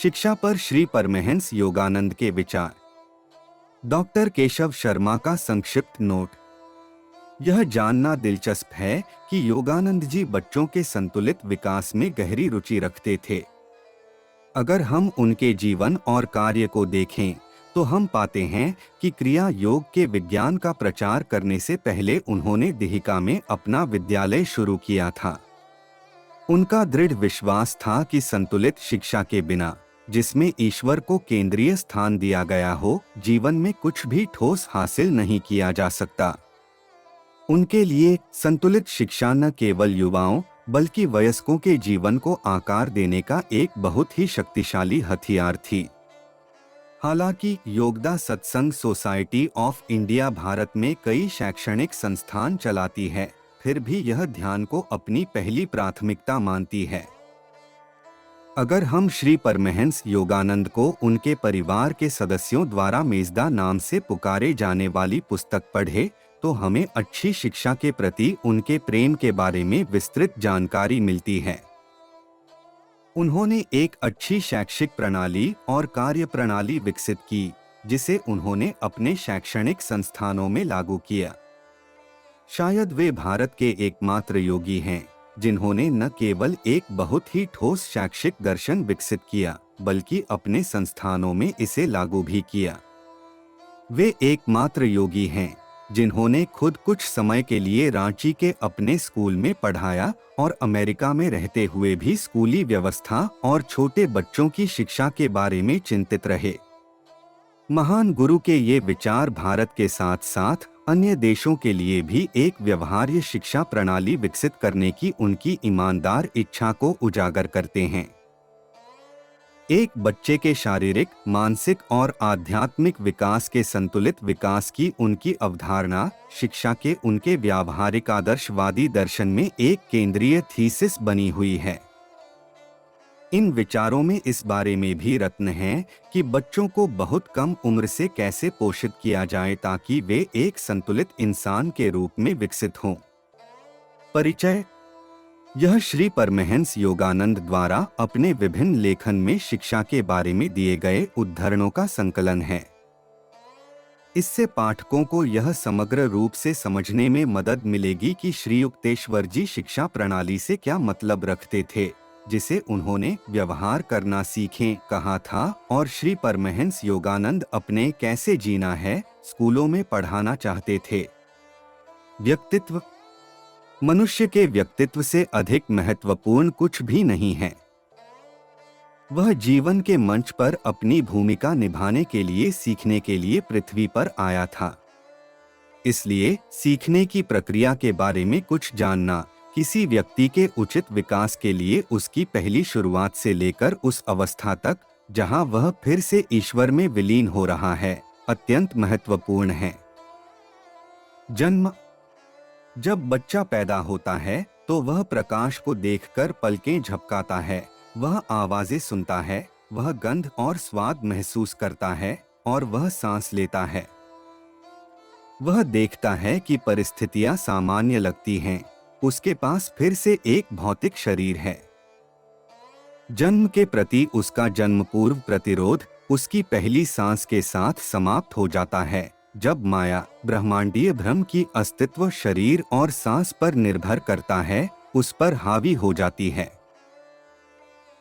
शिक्षा पर श्री परमहंस योगानंद के विचार। डॉक्टर केशव शर्मा का संक्षिप्त नोट। यह जानना दिलचस्प है कि योगानंद जी बच्चों के संतुलित विकास में गहरी रुचि रखते थे। अगर हम उनके जीवन और कार्य को देखें तो हम पाते हैं कि क्रिया योग के विज्ञान का प्रचार करने से पहले उन्होंने दिहिका में अपना विद्यालय शुरू किया था। उनका दृढ़ विश्वास था कि संतुलित शिक्षा के बिना, जिसमें ईश्वर को केंद्रीय स्थान दिया गया हो, जीवन में कुछ भी ठोस हासिल नहीं किया जा सकता। उनके लिए संतुलित शिक्षा न केवल युवाओं बल्कि वयस्कों के जीवन को आकार देने का एक बहुत ही शक्तिशाली हथियार थी। हालांकि योगदा सत्संग सोसाइटी ऑफ इंडिया भारत में कई शैक्षणिक संस्थान चलाती है, फिर भी यह ध्यान को अपनी पहली प्राथमिकता मानती है। अगर हम श्री परमहंस योगानंद को उनके परिवार के सदस्यों द्वारा मेजदा नाम से पुकारे जाने वाली पुस्तक पढ़े तो हमें अच्छी शिक्षा के प्रति उनके प्रेम के बारे में विस्तृत जानकारी मिलती है। उन्होंने एक अच्छी शैक्षिक प्रणाली और कार्य प्रणाली विकसित की, जिसे उन्होंने अपने शैक्षणिक संस्थानों में लागू किया। शायद वे भारत के एकमात्र योगी हैं जिन्होंने न केवल एक बहुत ही ठोस शैक्षिक दर्शन विकसित किया, बल्कि अपने संस्थानों में इसे लागू भी किया। वे एकमात्र योगी हैं जिन्होंने खुद कुछ समय के लिए रांची के अपने स्कूल में पढ़ाया और अमेरिका में रहते हुए भी स्कूली व्यवस्था और छोटे बच्चों की शिक्षा के बारे में चिंतित रहे। महान गुरु के ये विचार भारत के साथ साथ अन्य देशों के लिए भी एक व्यवहार्य शिक्षा प्रणाली विकसित करने की उनकी ईमानदार इच्छा को उजागर करते हैं। एक बच्चे के शारीरिक, मानसिक और आध्यात्मिक विकास के संतुलित विकास की उनकी अवधारणा शिक्षा के उनके व्यावहारिक आदर्शवादी दर्शन में एक केंद्रीय थीसिस बनी हुई है। इन विचारों में इस बारे में भी रत्न है कि बच्चों को बहुत कम उम्र से कैसे पोषित किया जाए ताकि वे एक संतुलित इंसान के रूप में विकसित हों। परिचय। यह श्री परमहंस योगानंद द्वारा अपने विभिन्न लेखन में शिक्षा के बारे में दिए गए उद्धरणों का संकलन है। इससे पाठकों को यह समग्र रूप से समझने में मदद मिलेगी कि श्री युक्तेश्वर जी शिक्षा प्रणाली से क्या मतलब रखते थे, जिसे उन्होंने व्यवहार करना सीखें कहा था, और श्री परमहंस योगानंद अपने कैसे जीना है स्कूलों में पढ़ाना चाहते थे। व्यक्तित्व। मनुष्य के व्यक्तित्व से अधिक महत्वपूर्ण कुछ भी नहीं है। वह जीवन के मंच पर अपनी भूमिका निभाने के लिए सीखने के लिए पृथ्वी पर आया था। इसलिए सीखने की प्रक्रिया के बारे में कुछ जानना किसी व्यक्ति के उचित विकास के लिए उसकी पहली शुरुआत से लेकर उस अवस्था तक जहां वह फिर से ईश्वर में विलीन हो रहा है, अत्यंत महत्वपूर्ण है। जन्म। जब बच्चा पैदा होता है तो वह प्रकाश को देखकर पलकें झपकाता है, वह आवाजें सुनता है, वह गंध और स्वाद महसूस करता है और वह सांस लेता है। वह देखता है कि परिस्थितियां सामान्य लगती हैं, उसके पास फिर से एक भौतिक शरीर है। जन्म के प्रति उसका जन्म पूर्व प्रतिरोध उसकी पहली सांस के साथ समाप्त हो जाता है, जब माया ब्रह्मांडीय भ्रम की अस्तित्व शरीर और सांस पर निर्भर करता है, उस पर हावी हो जाती है।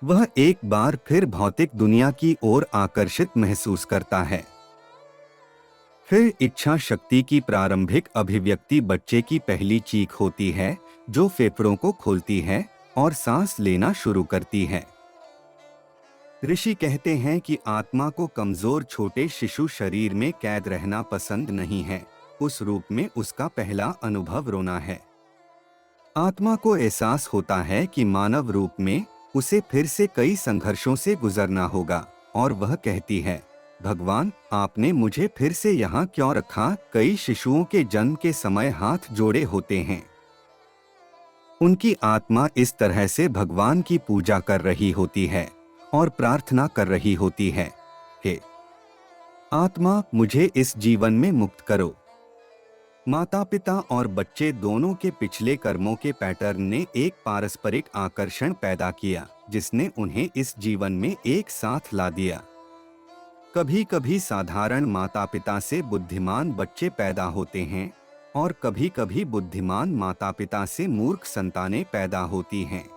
वह एक बार फिर भौतिक दुनिया की ओर आकर्षित महसूस करता है। फिर इच्छा शक्ति की प्रारंभिक अभिव्यक्ति बच्चे की पहली चीख होती है, जो फेफड़ों को खोलती है और सांस लेना शुरू करती है। ऋषि कहते हैं कि आत्मा को कमजोर छोटे शिशु शरीर में कैद रहना पसंद नहीं है। उस रूप में उसका पहला अनुभव रोना है। आत्मा को एहसास होता है कि मानव रूप में उसे फिर से कई संघर्षों से गुजरना होगा, और वह कहती है, भगवान आपने मुझे फिर से यहाँ क्यों रखा। कई शिशुओं के जन्म के समय हाथ जोड़े होते हैं। उनकी आत्मा इस तरह से भगवान की पूजा कर रही होती है और प्रार्थना कर रही होती है, हे आत्मा मुझे इस जीवन में मुक्त करो। माता पिता और बच्चे दोनों के पिछले कर्मों के पैटर्न ने एक पारस्परिक आकर्षण पैदा किया, जिसने उन्हें इस जीवन में एक साथ ला दिया। कभी कभी साधारण माता पिता से बुद्धिमान बच्चे पैदा होते हैं और कभी कभी बुद्धिमान माता पिता से मूर्ख संतानें पैदा होती हैं।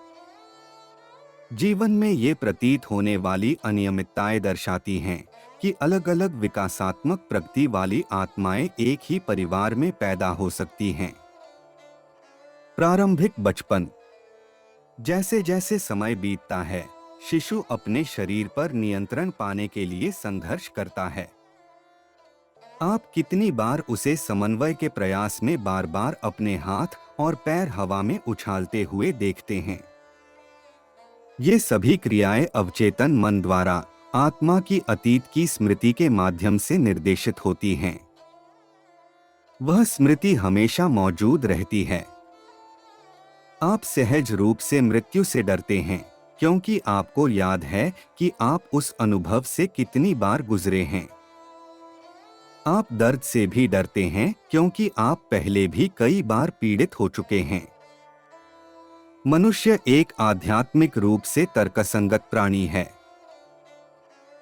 जीवन में ये प्रतीत होने वाली अनियमितताएं दर्शाती हैं कि अलग अलग विकासात्मक प्रगति वाली आत्माएं एक ही परिवार में पैदा हो सकती हैं। प्रारंभिक बचपन। जैसे जैसे समय बीतता है, शिशु अपने शरीर पर नियंत्रण पाने के लिए संघर्ष करता है। आप कितनी बार उसे समन्वय के प्रयास में बार बार अपने हाथ और पैर हवा में उछालते हुए देखते हैं। ये सभी क्रियाएं अवचेतन मन द्वारा आत्मा की अतीत की स्मृति के माध्यम से निर्देशित होती हैं। वह स्मृति हमेशा मौजूद रहती है। आप सहज रूप से मृत्यु से डरते हैं क्योंकि आपको याद है कि आप उस अनुभव से कितनी बार गुजरे हैं। आप दर्द से भी डरते हैं क्योंकि आप पहले भी कई बार पीड़ित हो चुके हैं। मनुष्य एक आध्यात्मिक रूप से तर्कसंगत प्राणी है।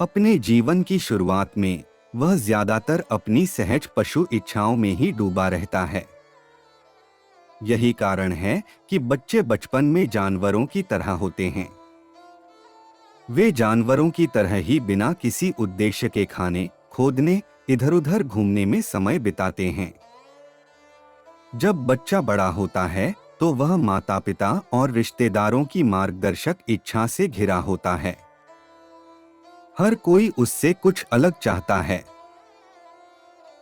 अपने जीवन की शुरुआत में वह ज्यादातर अपनी सहज पशु इच्छाओं में ही डूबा रहता है। यही कारण है कि बच्चे बचपन में जानवरों की तरह होते हैं। वे जानवरों की तरह ही बिना किसी उद्देश्य के खाने, खोदने, इधर-उधर घूमने में समय बिताते हैं। जब बच्चा बड़ा होता है तो वह माता पिता और रिश्तेदारों की मार्गदर्शक इच्छा से घिरा होता है। हर कोई उससे कुछ अलग चाहता है।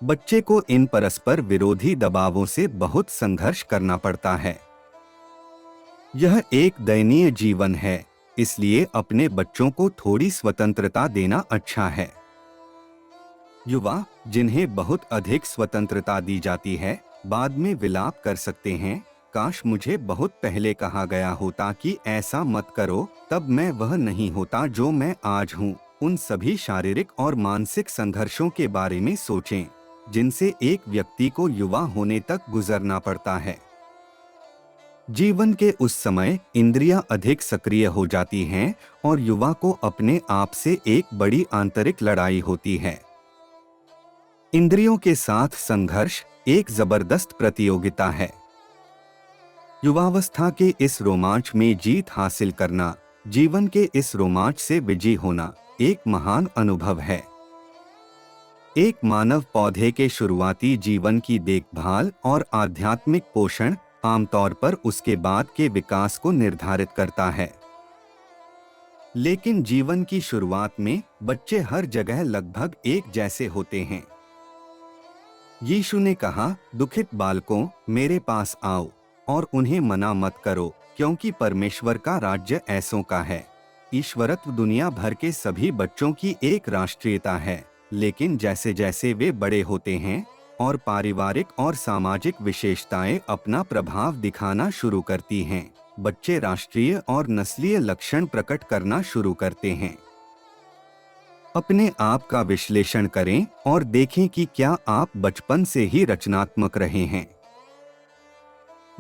बच्चे को इन परस्पर विरोधी दबावों से बहुत संघर्ष करना पड़ता है। यह एक दयनीय जीवन है, इसलिए अपने बच्चों को थोड़ी स्वतंत्रता देना अच्छा है। युवा, जिन्हें बहुत अधिक स्वतंत्रता दी जाती है, बाद में विलाप कर सकते हैं, काश मुझे बहुत पहले कहा गया होता कि ऐसा मत करो, तब मैं वह नहीं होता जो मैं आज हूँ। उन सभी शारीरिक और मानसिक संघर्षों के बारे में सोचें, जिनसे एक व्यक्ति को युवा होने तक गुजरना पड़ता है। जीवन के उस समय इंद्रियां अधिक सक्रिय हो जाती हैं और युवा को अपने आप से एक बड़ी आंतरिक लड़ाई होती है। इंद्रियों के साथ संघर्ष एक जबरदस्त प्रतियोगिता है। युवावस्था के इस रोमांच में जीत हासिल करना, जीवन के इस रोमांच से विजयी होना एक महान अनुभव है। एक मानव पौधे के शुरुआती जीवन की देखभाल और आध्यात्मिक पोषण आमतौर पर उसके बाद के विकास को निर्धारित करता है। लेकिन जीवन की शुरुआत में बच्चे हर जगह लगभग एक जैसे होते हैं। यीशु ने कहा, दुखित बालकों, मेरे पास आओ और उन्हें मना मत करो, क्योंकि परमेश्वर का राज्य ऐसों का है। ईश्वरत्व दुनिया भर के सभी बच्चों की एक राष्ट्रीयता है, लेकिन जैसे जैसे वे बड़े होते हैं और पारिवारिक और सामाजिक विशेषताएं अपना प्रभाव दिखाना शुरू करती हैं, बच्चे राष्ट्रीय और नस्लीय लक्षण प्रकट करना शुरू करते हैं। अपने आप का विश्लेषण करें और देखें कि क्या आप बचपन से ही रचनात्मक रहे हैं।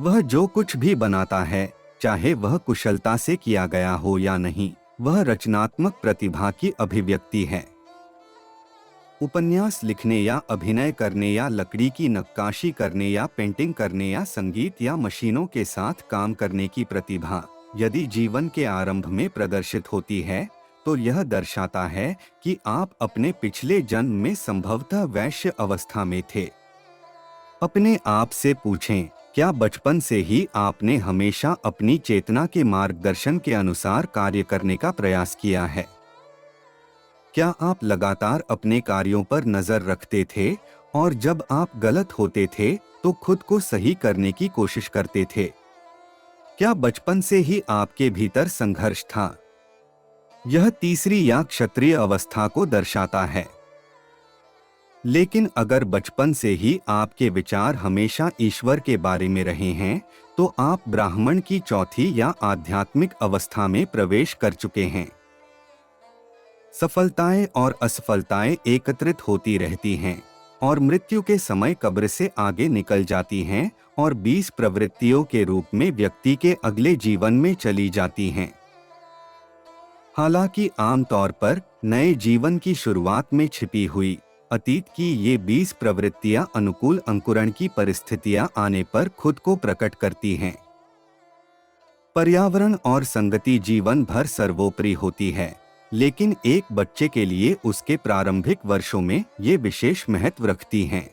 वह जो कुछ भी बनाता है, चाहे वह कुशलता से किया गया हो या नहीं, वह रचनात्मक प्रतिभा की अभिव्यक्ति है। उपन्यास लिखने या अभिनय करने या लकड़ी की नक्काशी करने या पेंटिंग करने या संगीत या मशीनों के साथ काम करने की प्रतिभा यदि जीवन के आरंभ में प्रदर्शित होती है, तो यह दर्शाता है कि आप अपने पिछले जन्म में संभवतः वैश्य अवस्था में थे। अपने आप से पूछें, क्या बचपन से ही आपने हमेशा अपनी चेतना के मार्गदर्शन के अनुसार कार्य करने का प्रयास किया है? क्या आप लगातार अपने कार्यों पर नजर रखते थे और जब आप गलत होते थे तो खुद को सही करने की कोशिश करते थे? क्या बचपन से ही आपके भीतर संघर्ष था? यह तीसरी या क्षत्रिय अवस्था को दर्शाता है। लेकिन अगर बचपन से ही आपके विचार हमेशा ईश्वर के बारे में रहे हैं, तो आप ब्राह्मण की चौथी या आध्यात्मिक अवस्था में प्रवेश कर चुके हैं। सफलताएं और असफलताएं एकत्रित होती रहती हैं और मृत्यु के समय कब्र से आगे निकल जाती हैं और 20 प्रवृत्तियों के रूप में व्यक्ति के अगले जीवन में चली जाती हैं। हालांकि आमतौर पर नए जीवन की शुरुआत में छिपी हुई अतीत की ये 20 प्रवृत्तियां अनुकूल अंकुरण की परिस्थितियां आने पर खुद को प्रकट करती हैं। पर्यावरण और संगति जीवन भर सर्वोपरि होती है, लेकिन एक बच्चे के लिए उसके प्रारंभिक वर्षों में ये विशेष महत्व रखती हैं।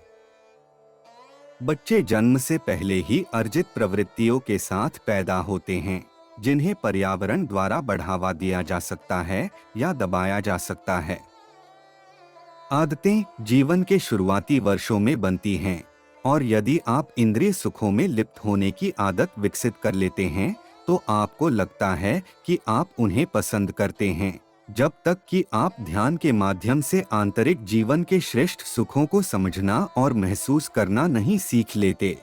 बच्चे जन्म से पहले ही अर्जित प्रवृत्तियों के साथ पैदा होते हैं, जिन्हें पर्यावरण द्वारा बढ़ावा दिया जा सकता है या दबाया जा सकता है। आदतें जीवन के शुरुआती वर्षों में बनती हैं, और यदि आप इंद्रिय सुखों में लिप्त होने की आदत विकसित कर लेते हैं तो आपको लगता है कि आप उन्हें पसंद करते हैं, जब तक कि आप ध्यान के माध्यम से आंतरिक जीवन के श्रेष्ठ सुखों को समझना और महसूस करना नहीं सीख लेते।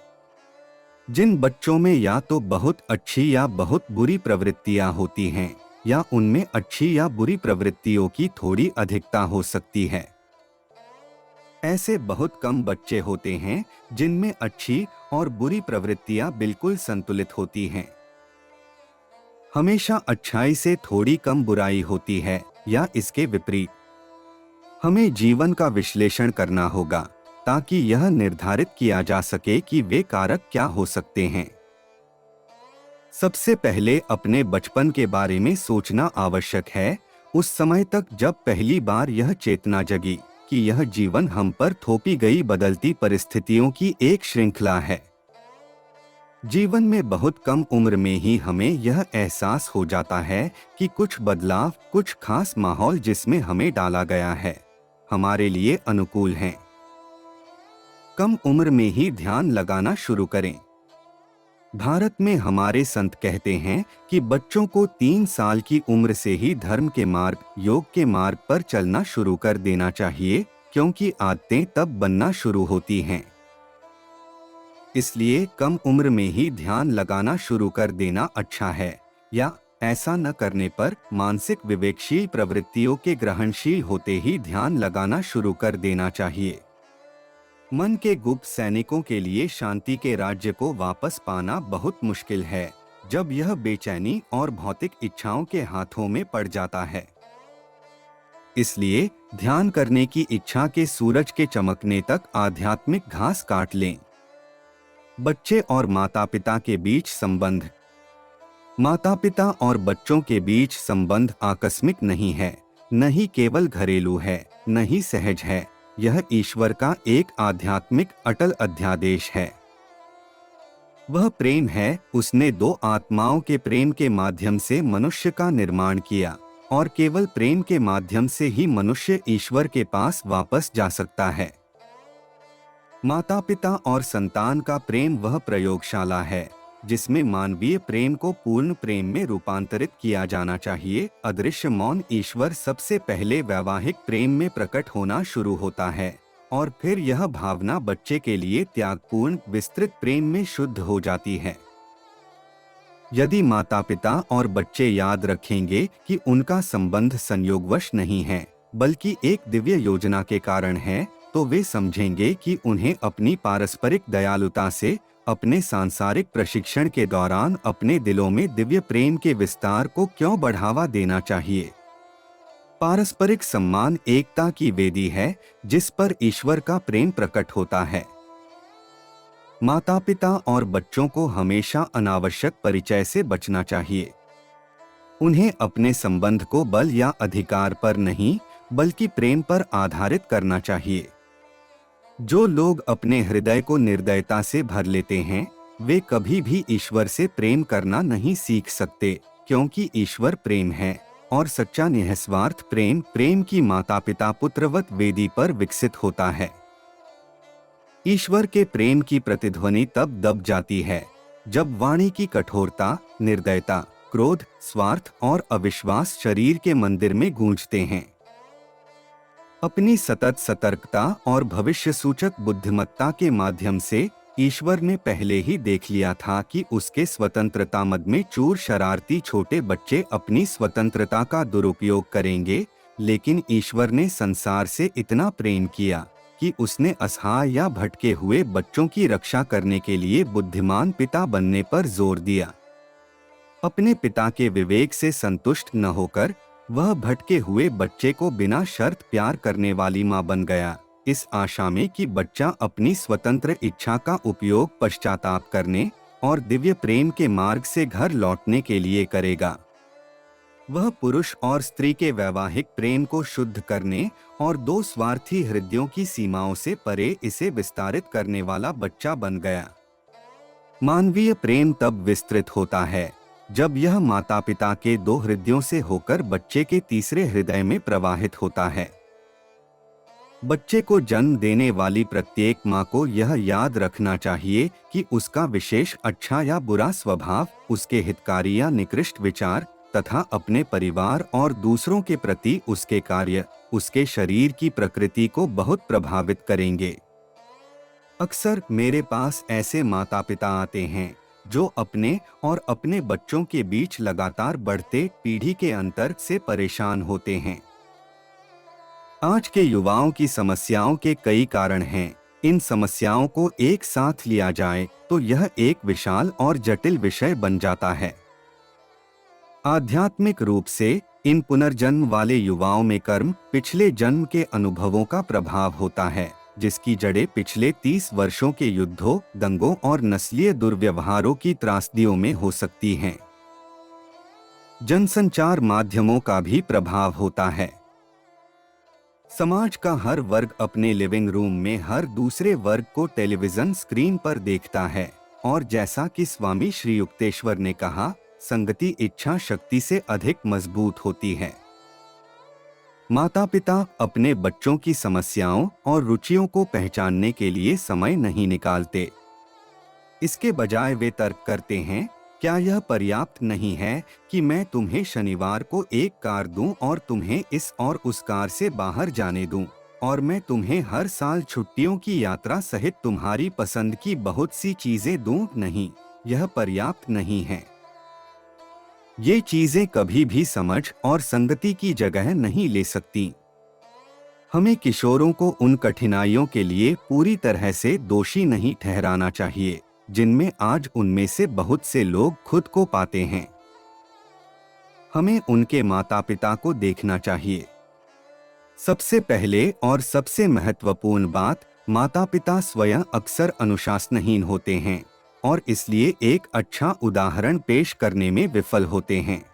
जिन बच्चों में या तो बहुत अच्छी या बहुत बुरी प्रवृत्तियां होती हैं, या उनमें अच्छी या बुरी प्रवृत्तियों की थोड़ी अधिकता हो सकती है। ऐसे बहुत कम बच्चे होते हैं जिनमें अच्छी और बुरी प्रवृत्तियां बिल्कुल संतुलित होती हैं। हमेशा अच्छाई से थोड़ी कम बुराई होती है या इसके विपरीत। हमें जीवन का विश्लेषण करना होगा ताकि यह निर्धारित किया जा सके कि वे कारक क्या हो सकते हैं। सबसे पहले अपने बचपन के बारे में सोचना आवश्यक है, उस समय तक जब पहली बार यह चेतना जगी कि यह जीवन हम पर थोपी गई बदलती परिस्थितियों की एक श्रृंखला है। जीवन में बहुत कम उम्र में ही हमें यह एहसास हो जाता है कि कुछ बदलाव, कुछ खास माहौल जिसमें हमें डाला गया है, हमारे लिए अनुकूल हैं। कम उम्र में ही ध्यान लगाना शुरू करें। भारत में हमारे संत कहते हैं कि बच्चों को 3 साल की उम्र से ही धर्म के मार्ग, योग के मार्ग पर चलना शुरू कर देना चाहिए, क्योंकि आदतें तब बनना शुरू होती हैं। इसलिए कम उम्र में ही ध्यान लगाना शुरू कर देना अच्छा है, या ऐसा न करने पर मानसिक विवेकशील प्रवृत्तियों के ग्रहणशील होते ही ध्यान लगाना शुरू कर देना चाहिए। मन के गुप्त सैनिकों के लिए शांति के राज्य को वापस पाना बहुत मुश्किल है, जब यह बेचैनी और भौतिक इच्छाओं के हाथों में पड़ जाता है। इसलिए ध्यान करने की इच्छा के सूरज के चमकने तक आध्यात्मिक घास काट लें। बच्चे और माता-पिता के बीच संबंध। माता-पिता और बच्चों के बीच संबंध आकस्मिक नहीं है, न ही केवल घरेलू है, न ही सहज है। यह ईश्वर का एक आध्यात्मिक अटल अध्यादेश है। वह प्रेम है। उसने 2 आत्माओं के प्रेम के माध्यम से मनुष्य का निर्माण किया, और केवल प्रेम के माध्यम से ही मनुष्य ईश्वर के पास वापस जा सकता है। माता पिता और संतान का प्रेम वह प्रयोगशाला है जिसमें मानवीय प्रेम को पूर्ण प्रेम में रूपांतरित किया जाना चाहिए। अदृश्य मौन ईश्वर सबसे पहले वैवाहिक प्रेम में प्रकट होना शुरू होता है, और फिर यह भावना बच्चे के लिए त्यागपूर्ण विस्तृत प्रेम में शुद्ध हो जाती है। यदि माता पिता और बच्चे याद रखेंगे कि उनका संबंध संयोगवश नहीं है, बल्कि एक दिव्य योजना के कारण है, तो वे समझेंगे कि उन्हें अपनी पारस्परिक दयालुता से, अपने सांसारिक प्रशिक्षण के दौरान अपने दिलों में दिव्य प्रेम के विस्तार को क्यों बढ़ावा देना चाहिए। पारस्परिक सम्मान एकता की वेदी है जिस पर ईश्वर का प्रेम प्रकट होता है। माता पिता और बच्चों को हमेशा अनावश्यक परिचय से बचना चाहिए। उन्हें अपने संबंध को बल या अधिकार पर नहीं, बल्कि प्रेम पर आधारित करना चाहिए। जो लोग अपने हृदय को निर्दयता से भर लेते हैं, वे कभी भी ईश्वर से प्रेम करना नहीं सीख सकते, क्योंकि ईश्वर प्रेम है और सच्चा निस्वार्थ प्रेम, प्रेम की माता पिता पुत्रवत वेदी पर विकसित होता है। ईश्वर के प्रेम की प्रतिध्वनि तब दब जाती है जब वाणी की कठोरता, निर्दयता, क्रोध, स्वार्थ और अविश्वास शरीर के मंदिर में गूंजते हैं। अपनी सतत सतर्कता और भविष्य सूचक बुद्धिमत्ता के माध्यम से ईश्वर ने पहले ही देख लिया था कि उसके स्वतंत्रता मद में चूर शरारती छोटे बच्चे अपनी स्वतंत्रता का दुरुपयोग करेंगे, लेकिन ईश्वर ने संसार से इतना प्रेम किया कि उसने असहाय या भटके हुए बच्चों की रक्षा करने के लिए बुद्धिमान पिता बनने पर जोर दिया। अपने पिता के विवेक से संतुष्ट न होकर वह भटके हुए बच्चे को बिना शर्त प्यार करने वाली माँ बन गया, इस आशा में कि बच्चा अपनी स्वतंत्र इच्छा का उपयोग पश्चाताप करने और दिव्य प्रेम के मार्ग से घर लौटने के लिए करेगा। वह पुरुष और स्त्री के वैवाहिक प्रेम को शुद्ध करने और दो स्वार्थी हृदयों की सीमाओं से परे इसे विस्तारित करने वाला बच्चा बन गया। मानवीय प्रेम तब विस्तृत होता है जब यह माता पिता के दो हृदयों से होकर बच्चे के तीसरे हृदय में प्रवाहित होता है। बच्चे को जन्म देने वाली प्रत्येक माँ को यह याद रखना चाहिए कि उसका विशेष अच्छा या बुरा स्वभाव उसके हितकारी या निकृष्ट विचार तथा अपने परिवार और दूसरों के प्रति उसके कार्य उसके शरीर की प्रकृति को बहुत प्रभावित करेंगे। अक्सर मेरे पास ऐसे माता पिता आते हैं जो अपने और अपने बच्चों के बीच लगातार बढ़ते पीढ़ी के अंतर से परेशान होते हैं। आज के युवाओं की समस्याओं के कई कारण हैं। इन समस्याओं को एक साथ लिया जाए तो यह एक विशाल और जटिल विषय बन जाता है। आध्यात्मिक रूप से इन पुनर्जन्म वाले युवाओं में कर्म पिछले जन्म के अनुभवों का प्रभाव होता है, जिसकी जड़ें पिछले 30 वर्षों के युद्धों, दंगों और नस्लीय दुर्व्यवहारों की त्रासदियों में हो सकती हैं। जनसंचार माध्यमों का भी प्रभाव होता है। समाज का हर वर्ग अपने लिविंग रूम में हर दूसरे वर्ग को टेलीविजन स्क्रीन पर देखता है और जैसा कि स्वामी श्री युक्तेश्वर ने कहा, संगति इच्छा शक्ति से अधिक मजबूत होती है। माता पिता अपने बच्चों की समस्याओं और रुचियों को पहचानने के लिए समय नहीं निकालते। इसके बजाय वे तर्क करते हैं, क्या यह पर्याप्त नहीं है कि मैं तुम्हें शनिवार को एक कार दूं और तुम्हें इस और उस कार से बाहर जाने दूं, और मैं तुम्हें हर साल छुट्टियों की यात्रा सहित तुम्हारी पसंद की बहुत सी चीजें दूं? नहीं, यह पर्याप्त नहीं है। ये चीजें कभी भी समझ और संगति की जगह नहीं ले सकती। हमें किशोरों को उन कठिनाइयों के लिए पूरी तरह से दोषी नहीं ठहराना चाहिए जिनमें आज उनमें से बहुत से लोग खुद को पाते हैं। हमें उनके माता पिता को देखना चाहिए। सबसे पहले और सबसे महत्वपूर्ण बात, माता पिता स्वयं अक्सर अनुशासनहीन होते हैं और इसलिए एक अच्छा उदाहरण पेश करने में विफल होते हैं।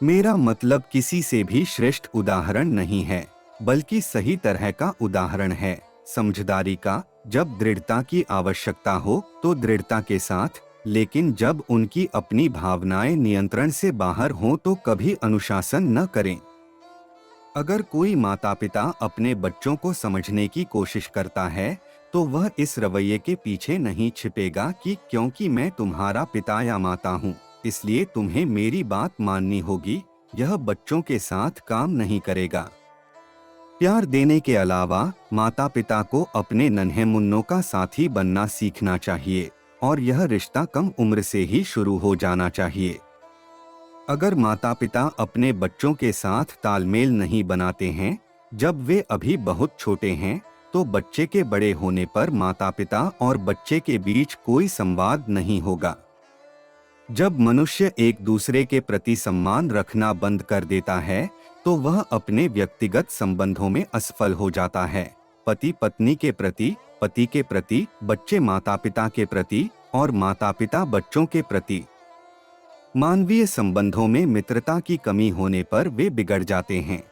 मेरा मतलब किसी से भी श्रेष्ठ उदाहरण नहीं है, बल्कि सही तरह का उदाहरण है, समझदारी का। जब दृढ़ता की आवश्यकता हो तो दृढ़ता के साथ, लेकिन जब उनकी अपनी भावनाएं नियंत्रण से बाहर हों तो कभी अनुशासन न करें। अगर कोई माता पिता अपने बच्चों को समझने की कोशिश करता है तो वह इस रवैये के पीछे नहीं छिपेगा कि क्योंकि मैं तुम्हारा पिता या माता हूँ इसलिए तुम्हें मेरी बात माननी होगी। यह बच्चों के साथ काम नहीं करेगा। प्यार देने के अलावा माता पिता को अपने नन्हे मुन्नों का साथी बनना सीखना चाहिए और यह रिश्ता कम उम्र से ही शुरू हो जाना चाहिए। अगर माता पिता अपने बच्चों के साथ तालमेल नहीं बनाते हैं जब वे अभी बहुत छोटे हैं, तो बच्चे के बड़े होने पर माता पिता और बच्चे के बीच कोई संवाद नहीं होगा। जब मनुष्य एक दूसरे के प्रति सम्मान रखना बंद कर देता है तो वह अपने व्यक्तिगत संबंधों में असफल हो जाता है। पति पत्नी के प्रति, पति के प्रति, बच्चे माता पिता के प्रति और माता पिता बच्चों के प्रति। मानवीय संबंधों में मित्रता की कमी होने पर वे बिगड़ जाते हैं।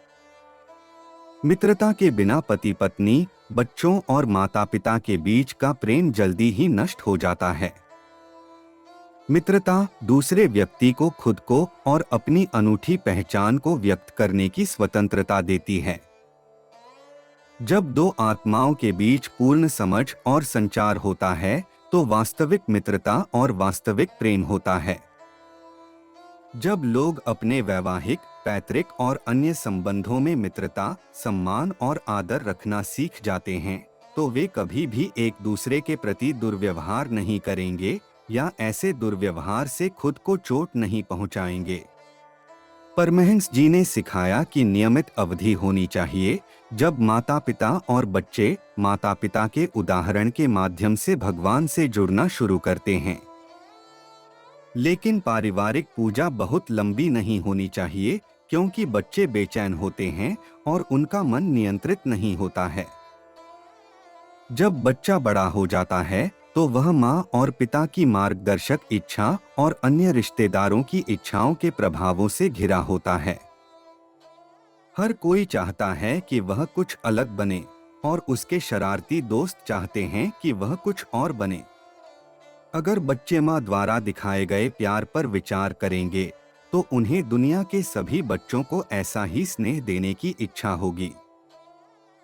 मित्रता के बिना पति पत्नी, बच्चों और माता पिता के बीच का प्रेम जल्दी ही नष्ट हो जाता है। मित्रता दूसरे व्यक्ति को खुद को और अपनी अनूठी पहचान को व्यक्त करने की स्वतंत्रता देती है। जब दो आत्माओं के बीच पूर्ण समझ और संचार होता है तो वास्तविक मित्रता और वास्तविक प्रेम होता है। जब लोग अपने वैवाहिक, पैतृक और अन्य संबंधों में मित्रता, सम्मान और आदर रखना सीख जाते हैं तो वे कभी भी एक दूसरे के प्रति दुर्व्यवहार नहीं करेंगे या ऐसे दुर्व्यवहार से खुद को चोट नहीं पहुंचाएंगे। परमहंस जी ने सिखाया कि नियमित अवधि होनी चाहिए जब माता पिता और बच्चे माता पिता के उदाहरण के माध्यम से भगवान से जुड़ना शुरू करते हैं। लेकिन पारिवारिक पूजा बहुत लंबी नहीं होनी चाहिए, क्योंकि बच्चे बेचैन होते हैं और उनका मन नियंत्रित नहीं होता है। जब बच्चा बड़ा हो जाता है तो वह माँ और पिता की मार्गदर्शक इच्छा और अन्य रिश्तेदारों की इच्छाओं के प्रभावों से घिरा होता है। हर कोई चाहता है कि वह कुछ अलग बने और उसके शरारती दोस्त चाहते हैं कि वह कुछ और बने। अगर बच्चे माँ द्वारा दिखाए गए प्यार पर विचार करेंगे तो उन्हें दुनिया के सभी बच्चों को ऐसा ही स्नेह देने की इच्छा होगी।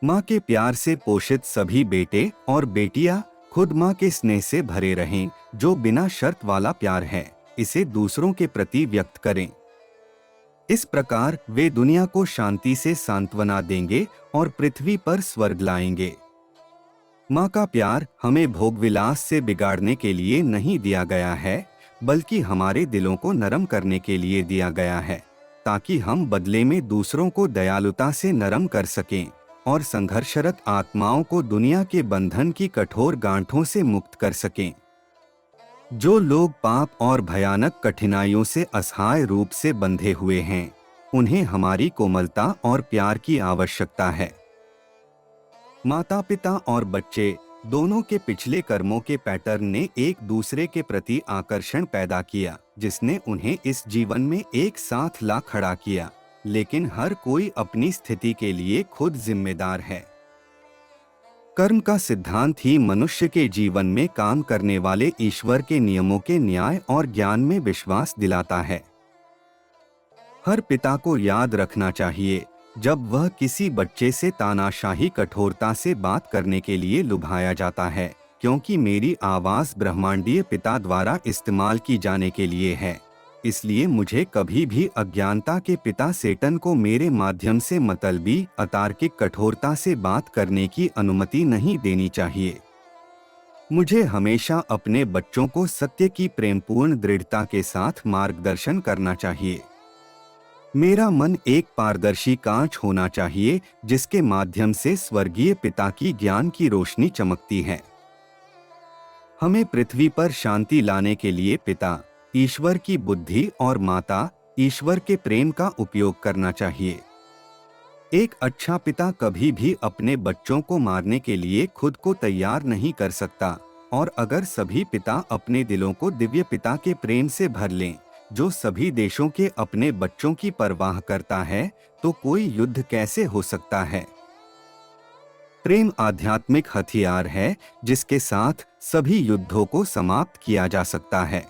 माँ के प्यार से पोषित सभी बेटे और बेटियां खुद माँ के स्नेह से भरे रहें, जो बिना शर्त वाला प्यार है, इसे दूसरों के प्रति व्यक्त करें। इस प्रकार वे दुनिया को शांति से सांत्वना देंगे और पृथ्वी पर स्वर्ग लाएंगे। माँ का प्यार हमें भोगविलास से बिगाड़ने के लिए नहीं दिया गया है, बल्कि हमारे दिलों को नरम करने के लिए दिया गया है, ताकि हम बदले में दूसरों को दयालुता से नरम कर सकें और संघर्षरत आत्माओं को दुनिया के बंधन की कठोर गांठों से मुक्त कर सकें। जो लोग पाप और भयानक कठिनाइयों से असहाय रूप से बंधे हुए हैं, उन्हें हमारी कोमलता और प्यार की आवश्यकता है। माता पिता और बच्चे दोनों के पिछले कर्मों के पैटर्न ने एक दूसरे के प्रति आकर्षण पैदा किया, जिसने उन्हें इस जीवन में एक साथ ला खड़ा किया, लेकिन हर कोई अपनी स्थिति के लिए खुद जिम्मेदार है। कर्म का सिद्धांत ही मनुष्य के जीवन में काम करने वाले ईश्वर के नियमों के न्याय और ज्ञान में विश्वास दिलाता है। हर पिता को याद रखना चाहिए, जब वह किसी बच्चे से तानाशाही कठोरता से बात करने के लिए लुभाया जाता है, क्योंकि मेरी आवाज ब्रह्मांडीय पिता द्वारा इस्तेमाल की जाने के लिए है, इसलिए मुझे कभी भी अज्ञानता के पिता सेटन को मेरे माध्यम से मतलबी अतार्किक कठोरता से बात करने की अनुमति नहीं देनी चाहिए। मुझे हमेशा अपने बच्चों को सत्य की प्रेमपूर्ण दृढ़ता के साथ मार्गदर्शन करना चाहिए। मेरा मन एक पारदर्शी कांच होना चाहिए, जिसके माध्यम से स्वर्गीय पिता की ज्ञान की रोशनी चमकती है। हमें पृथ्वी पर शांति लाने के लिए पिता ईश्वर की बुद्धि और माता ईश्वर के प्रेम का उपयोग करना चाहिए। एक अच्छा पिता कभी भी अपने बच्चों को मारने के लिए खुद को तैयार नहीं कर सकता, और अगर सभी पिता अपने दिलों को दिव्य पिता के प्रेम से भर लें, जो सभी देशों के अपने बच्चों की परवाह करता है, तो कोई युद्ध कैसे हो सकता है। प्रेम आध्यात्मिक हथियार है, जिसके साथ सभी युद्धों को समाप्त किया जा सकता है।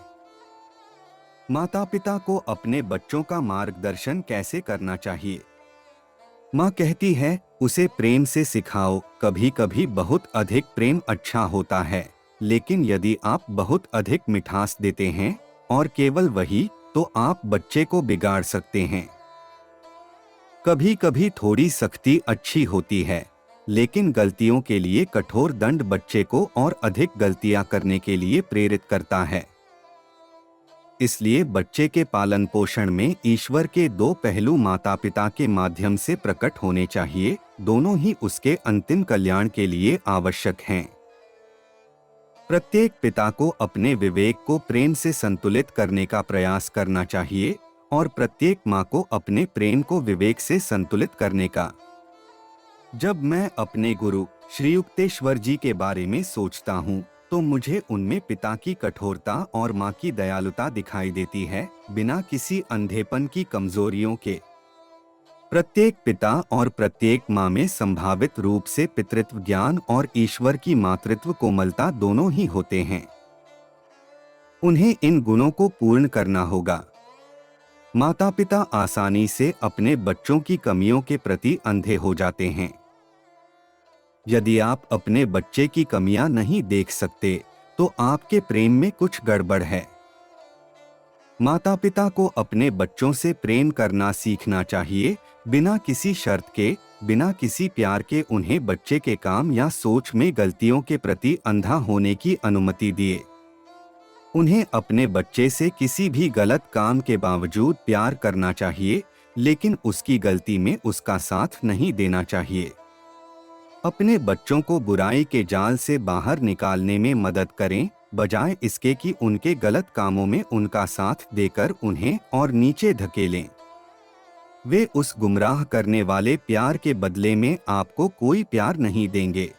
माता पिता को अपने बच्चों का मार्गदर्शन कैसे करना चाहिए। माँ कहती है, उसे प्रेम से सिखाओ। कभी कभी बहुत अधिक प्रेम अच्छा होता है, लेकिन यदि आप बहुत अधिक मिठास देते हैं और केवल वही, तो आप बच्चे को बिगाड़ सकते हैं। कभी कभी थोड़ी सख्ती अच्छी होती है, लेकिन गलतियों के लिए कठोर दंड बच्चे को और अधिक गलतियां करने के लिए प्रेरित करता है। इसलिए बच्चे के पालन पोषण में ईश्वर के दो पहलू माता पिता के माध्यम से प्रकट होने चाहिए, दोनों ही उसके अंतिम कल्याण के लिए आवश्यक हैं। प्रत्येक पिता को अपने विवेक को प्रेम से संतुलित करने का प्रयास करना चाहिए और प्रत्येक माँ को अपने प्रेम को विवेक से संतुलित करने का। जब मैं अपने गुरु श्री युक्तेश्वर जी के बारे में सोचता हूँ, तो मुझे उनमें पिता की कठोरता और माँ की दयालुता दिखाई देती है, बिना किसी अंधेपन की कमजोरियों के। प्रत्येक पिता और प्रत्येक माँ में संभावित रूप से पितृत्व ज्ञान और ईश्वर की मातृत्व कोमलता दोनों ही होते हैं। उन्हें इन गुणों को पूर्ण करना होगा। माता पिता आसानी से अपने बच्चों की कमियों के प्रति अंधे हो जाते हैं। यदि आप अपने बच्चे की कमियां नहीं देख सकते, तो आपके प्रेम में कुछ गड़बड़ है। माता पिता को अपने बच्चों से प्रेम करना सीखना चाहिए, बिना किसी शर्त के, बिना किसी प्यार के उन्हें बच्चे के काम या सोच में गलतियों के प्रति अंधा होने की अनुमति दिए। उन्हें अपने बच्चे से किसी भी गलत काम के बावजूद प्यार करना चाहिए, लेकिन उसकी गलती में उसका साथ नहीं देना चाहिए। अपने बच्चों को बुराई के जाल से बाहर निकालने में मदद करें, बजाय इसके कि उनके गलत कामों में उनका साथ देकर उन्हें और नीचे धकेलें। वे उस गुमराह करने वाले प्यार के बदले में आपको कोई प्यार नहीं देंगे।